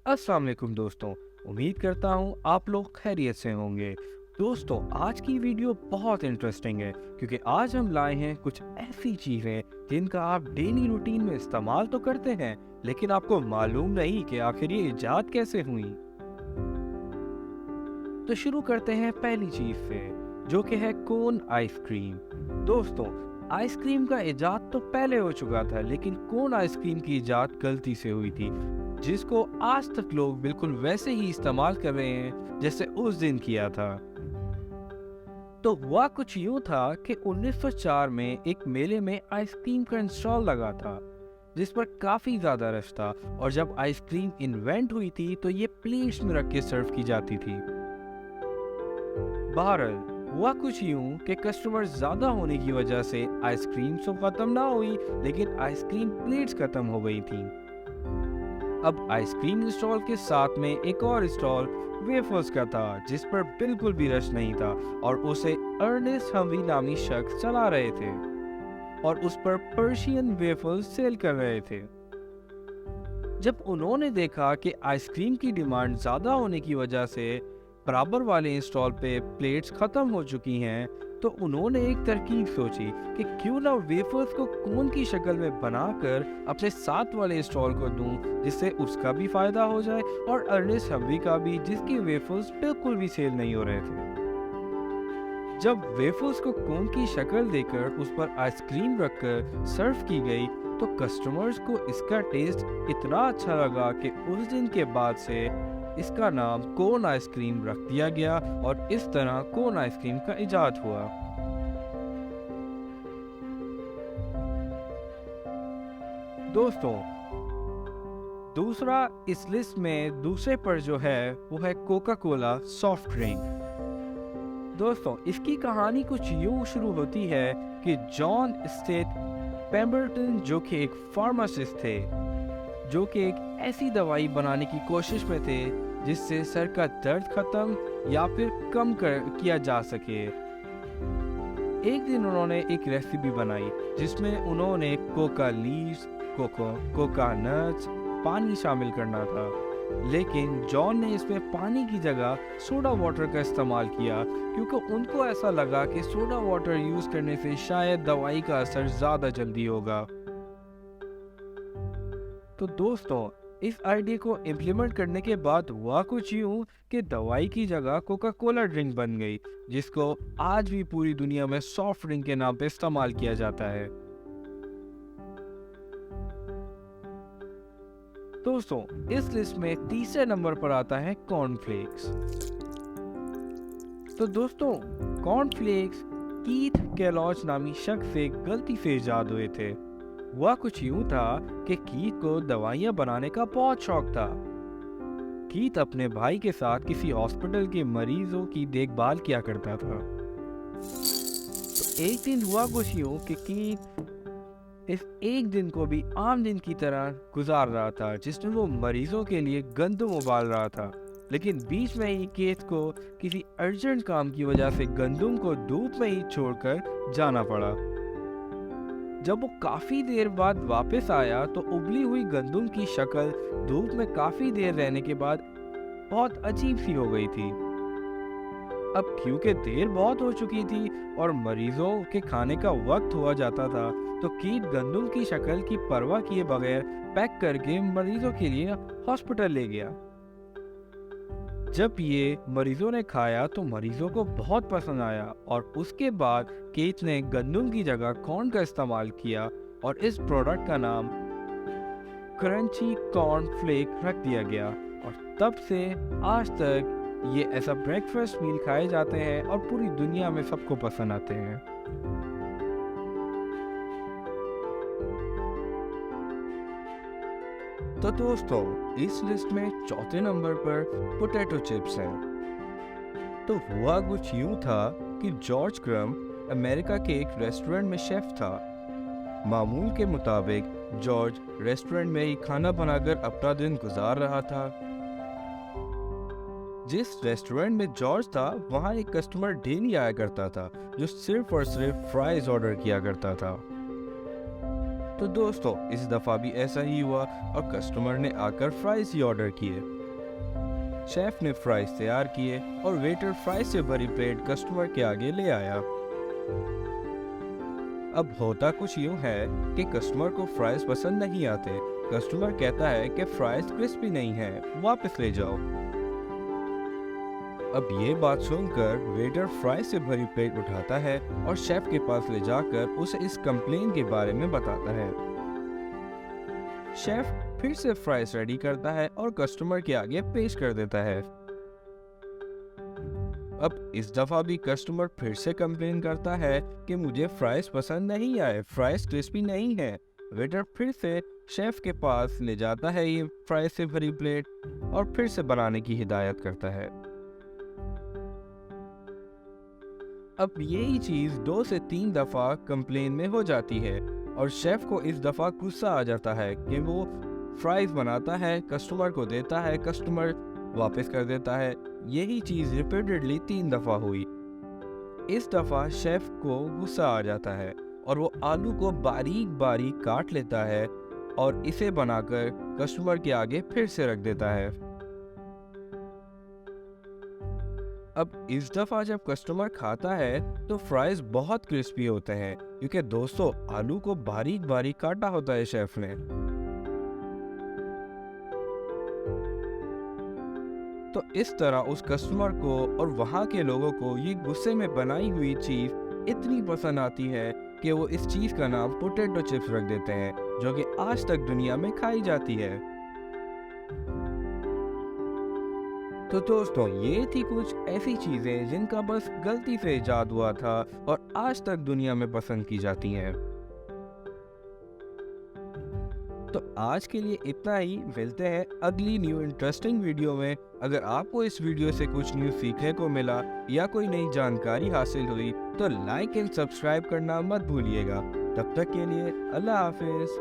अस्सलाम वालेकुम दोस्तों। उम्मीद करता हूँ आप लोग खैरियत से होंगे। दोस्तों, आज की वीडियो बहुत इंटरेस्टिंग है क्योंकि आज हम लाए हैं कुछ ऐसी चीज़ें जिनका आप डेली रूटीन में इस्तेमाल तो करते हैं, लेकिन आपको मालूम नहीं कि आखिर ये इजाद कैसे हुई। तो शुरू करते हैं पहली चीज से, जो कि है कोन आइसक्रीम। दोस्तों, आइसक्रीम का इजाद तो पहले हो चुका था, लेकिन कोन आइसक्रीम की इजाद गलती से हुई थी, जिसको आज तक लोग बिल्कुल वैसे ही इस्तेमाल कर रहे हैं जैसे उस दिन किया था। तो हुआ कुछ यूं था कि 1904 में एक मेले में आइसक्रीम का इंस्टॉल लगा था, जिस पर काफी ज्यादा रश था। और जब आइसक्रीम इन्वेंट हुई थी तो ये प्लेट्स में रख के सर्व की जाती थी। बहरहाल हुआ कुछ यूं कि कस्टमर ज्यादा होने की वजह से आइसक्रीम तो खत्म ना हुई, लेकिन आइसक्रीम प्लेट्स खत्म हो गई थी। अब आइसक्रीम स्टॉल के साथ में एक और स्टॉल वेफर्स का था, जिस पर बिल्कुल भी रश नहीं था और उसे अर्नेस्ट हम्वी नामी शख्स चला रहे थे और उस पर पर्शियन वेफर्स सेल कर रहे थे। जब उन्होंने देखा कि आइसक्रीम की डिमांड ज़्यादा होने की वजह से बराबर वाले स्टॉल पे प्लेट्स ख़त्म हो चुकी हैं, तो उन्होंने एक तरकीब सोची कि क्यों ना वेफर्स को कोन की शक्ल में बनाकर अपने साथ वाले स्टॉल को दूं, जिससे उसका भी फ़ायदा हो जाए और अर्नेस्ट हम्वी का भी, जिसकी वेफर्स बिल्कुल भी सेल नहीं हो रहे थे। जब वेफर्स को कोन की शक्ल देकर उस पर आइसक्रीम रखकर सर्व की गई, तो कस्टमर्स को इसका टेस्ट इतना अच्छा लगा कि उस दिन के बाद से इसका नाम कोन आइसक्रीम रख दिया गया और इस तरह कोन आइसक्रीम का इजाद हुआ। दोस्तों, दूसरा इस लिस्ट में दूसरे पर जो है वो है कोका कोला सॉफ्ट ड्रिंक। दोस्तों, इसकी कहानी कुछ यूं शुरू होती है कि जॉन स्टेट पेम्बरटन, जो कि एक फार्मासिस्ट थे, जो कि एक ऐसी दवाई बनाने की कोशिश में थे जिससे सर का दर्द खत्म या फिर कम किया जा सके। एक दिन उन्होंने एक रेसिपी बनाई जिसमें उन्होंने कोका लीव्स, कोका नट्स, पानी शामिल करना था, लेकिन जॉन ने इसमें पानी की जगह सोडा वाटर का इस्तेमाल किया क्योंकि उनको ऐसा लगा कि सोडा वाटर यूज करने से शायद दवाई का असर ज्यादा जल्दी होगा। तो दोस्तों, इस आइडिया को इम्प्लीमेंट करने के बाद हुआ कुछ यूं कि दवाई की जगह कोका कोला ड्रिंक बन गई, जिसको आज भी पूरी दुनिया में सॉफ्ट ड्रिंक के नाम पे इस्तेमाल किया जाता है। दोस्तों, इस लिस्ट में तीसरे नंबर पर आता है कॉर्नफ्लेक्स। तो दोस्तों, कॉर्नफ्लेक्स कीथ केलॉज नामी शख्स से गलती से इजाद हुए थे। हुआ कुछ यूं था कि कीथ को दवाइयां बनाने का बहुत शौक था। कीथ अपने भाई के साथ किसी हॉस्पिटल के मरीजों की देखभाल किया करता था। तो एक दिन हुआ कुछ यूं कि कीथ इस एक दिन को भी आम दिन की तरह गुजार रहा था, जिसमें वो मरीजों के लिए गंदम उबाल रहा था। लेकिन बीच में ही कीथ को किसी अर्जेंट काम की वजह से गंदम को धूप में ही छोड़कर जाना पड़ा। जब वो काफी देर बाद वापस आया तो उबली हुई गंदम की शक्ल धूप में काफी देर रहने के बाद बहुत अजीब सी हो गई थी। अब क्योंकि देर बहुत हो चुकी थी और मरीजों के खाने का वक्त हुआ जाता था, तो कीथ गंदम की शक्ल की परवाह किए बगैर पैक करके मरीजों के लिए हॉस्पिटल ले गया। जब ये मरीजों ने खाया तो मरीजों को बहुत पसंद आया और उसके बाद कीथ ने गंदम की जगह कॉर्न का इस्तेमाल किया और इस प्रोडक्ट का नाम क्रंची कॉर्न फ्लेक रख दिया गया। और तब से आज तक ये ऐसा ब्रेकफास्ट मील खाए जाते हैं और पूरी दुनिया में सबको पसंद आते हैं। तो दोस्तों, इस लिस्ट में चौथे नंबर पर पोटैटो चिप्स हैं। तो हुआ कुछ यूं था कि जॉर्ज क्रम अमेरिका के एक रेस्टोरेंट में शेफ था। मामूल के मुताबिक जॉर्ज रेस्टोरेंट में ही खाना बनाकर अपना दिन गुजार रहा था। जिस रेस्टोरेंट में जॉर्ज था, वहाँ एक कस्टमर डेली आया करता था जो सिर्फ और सिर्फ फ्राइज ऑर्डर किया करता था। तो दोस्तों, इस दफ़ा भी ऐसा ही हुआ और कस्टमर ने आकर फ्राइज ही ऑर्डर किए। शेफ ने फ्राइज तैयार किए और वेटर फ्राइज से भरी प्लेट कस्टमर के आगे ले आया। अब होता कुछ यूं है कि कस्टमर को फ्राइज पसंद नहीं आते। कस्टमर कहता है कि फ्राइज क्रिस्पी नहीं है, वापस ले जाओ। अब ये बात सुनकर वेटर फ्राइज से भरी प्लेट उठाता है और शेफ के पास ले जाकर उसे इस कंप्लेन के बारे में बताता है। शेफ फिर से फ्राइज रेडी करता है और कस्टमर के आगे पेश कर देता है। अब इस दफा भी कस्टमर फिर से कंप्लेन करता है कि मुझे फ्राइज पसंद नहीं आए, फ्राइज क्रिस्पी नहीं है। वेटर फिर से शेफ के पास ले जाता है ये फ्राइज से भरी प्लेट और फिर से बनाने की हिदायत करता है। अब यही चीज 2 से 3 दफा कंप्लेन में हो जाती है और शेफ को इस दफा गुस्सा आ जाता है कि वो फ्राइज बनाता है, कस्टमर को देता है, कस्टमर वापस कर देता है। यही चीज रिपीटेडली 3 दफा हुई। इस दफा शेफ को गुस्सा आ जाता है और वो आलू को बारीक बारीक काट लेता है और इसे बनाकर कस्टमर के आगे फिर से रख देता है। अब इस दफा जब कस्टमर खाता है तो फ्राइज बहुत क्रिस्पी होते हैं क्योंकि दोस्तों आलू को बारीक बारीक काटा होता है शेफ ने। तो इस तरह उस कस्टमर को और वहाँ के लोगों को ये गुस्से में बनाई हुई चीज इतनी पसंद आती है कि वो इस चीज का नाम पोटैटो चिप्स रख देते हैं, जो कि आज तक दुनिया में खाई जाती है। तो दोस्तों ये थी कुछ ऐसी चीजें जिनका बस गलती से इजाद हुआ था और आज तक दुनिया में पसंद की जाती हैं। तो आज के लिए इतना ही, मिलते हैं अगली न्यू इंटरेस्टिंग वीडियो में। अगर आपको इस वीडियो से कुछ न्यू सीखने को मिला या कोई नई जानकारी हासिल हुई तो लाइक एंड सब्सक्राइब करना मत भूलिएगा। तब तक के लिए अल्लाह हाफिज।